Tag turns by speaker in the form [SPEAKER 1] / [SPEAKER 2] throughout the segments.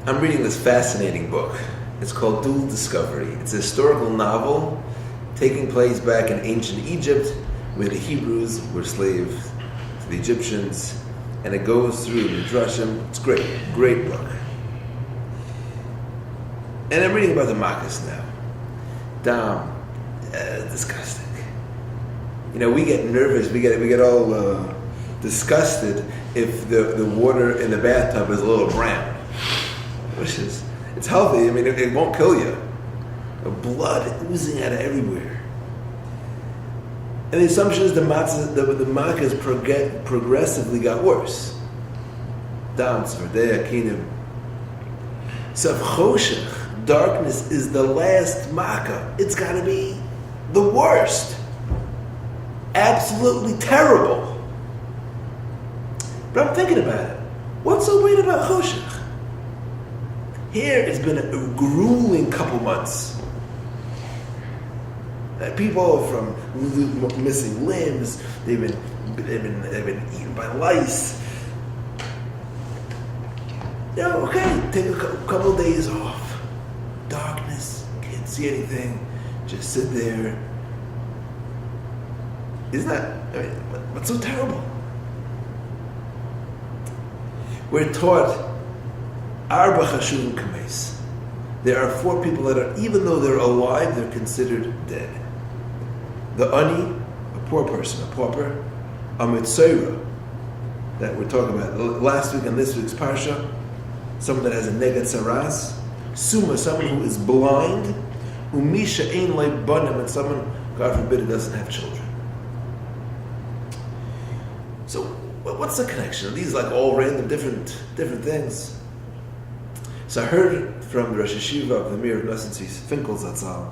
[SPEAKER 1] I'm reading this fascinating book. It's called Dual Discovery. It's a historical novel taking place back in ancient Egypt, where the Hebrews were slaves to the Egyptians, and it goes through Midrashim. It's great, great book. And I'm reading about the Makkos now. Disgusting. You know, we get nervous, we get all disgusted if the water in the bathtub is a little brown. Which is, it's healthy, I mean, it won't kill you. The blood oozing out of everywhere. And the assumption is the Makkos progressively got worse. Dam, Tzvardea, Kinim. So if Choshech, darkness, is the last Makkah, it's got to be the worst. Absolutely terrible. But I'm thinking about it. What's so great about Choshech? Here, it's been a grueling couple months. People from missing limbs, they've been eaten by lice. You know, okay, take a couple of days off. Darkness, can't see anything, just sit there. Isn't that, I mean, what's so terrible? We're taught Arba Chashuvim Kames. There are 4 people that are, even though they're alive, they're considered dead. The Ani, a poor person, a pauper. A Metzorah, that we're talking about last week and this week's Parsha. Someone that has a Negat Saras. Suma, someone who is blind. Umisha Ein Lei Banim, and someone, God forbid, who doesn't have children. So, what's the connection? Are these like all random different things? So I heard from the Rosh Hashiva of the Mir of Nosson Finkel Zatzal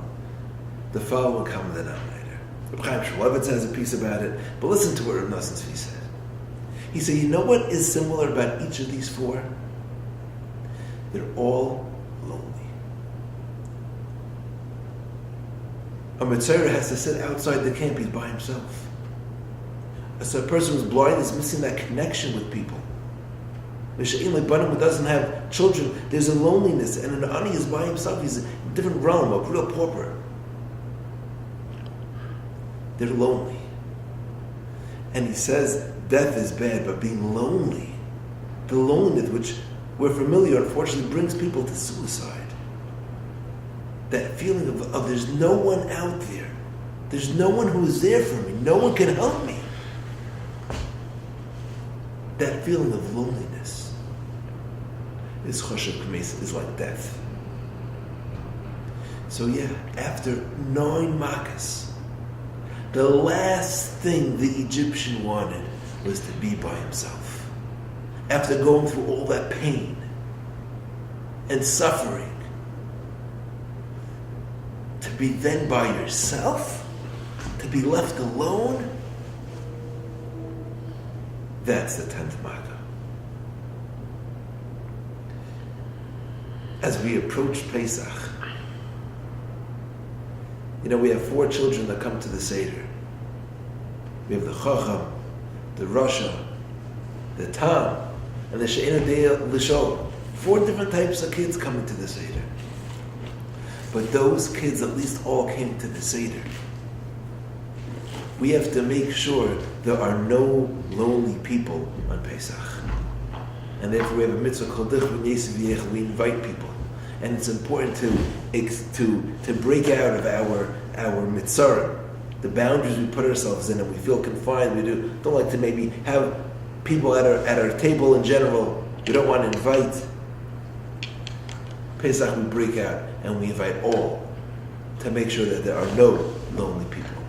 [SPEAKER 1] the following common denominator. Reb Chaim Shmulevitz has a piece about it, but listen to what Reb Nosson said. He said, you know what is similar about each of these 4? They're all lonely. A Metzorah has to sit outside the camp, he's by himself. So a person who's blind is missing that connection with people. Who doesn't have children, there's a loneliness, and an Ani is by himself, he's a different realm, a real pauper. They're lonely. And he says death is bad, but being lonely, the loneliness which we're familiar, unfortunately, brings people to suicide. That feeling of there's no one out there. There's no one who is there for me. No one can help me. That feeling of loneliness is Choshech Kames, is like death. So yeah, after 9 Makkos, the last thing the Egyptian wanted was to be by himself. After going through all that pain and suffering, to be then by yourself, to be left alone, that's the 10th Makkah. As we approach Pesach, you know, we have 4 children that come to the Seder. We have the Chacham, the Rasha, the Tam, and the She'ein Yodea L'Shol. 4 different types of kids coming to the Seder. But those kids at least all came to the Seder. We have to make sure there are no lonely people on Pesach. And therefore we have a mitzvah called we invite people. And it's important to break out of our Metzorah, the boundaries we put ourselves in, and we feel confined. We don't like to maybe have people at our table in general. We don't want to invite. Pesach we break out and we invite all to make sure that there are no lonely people.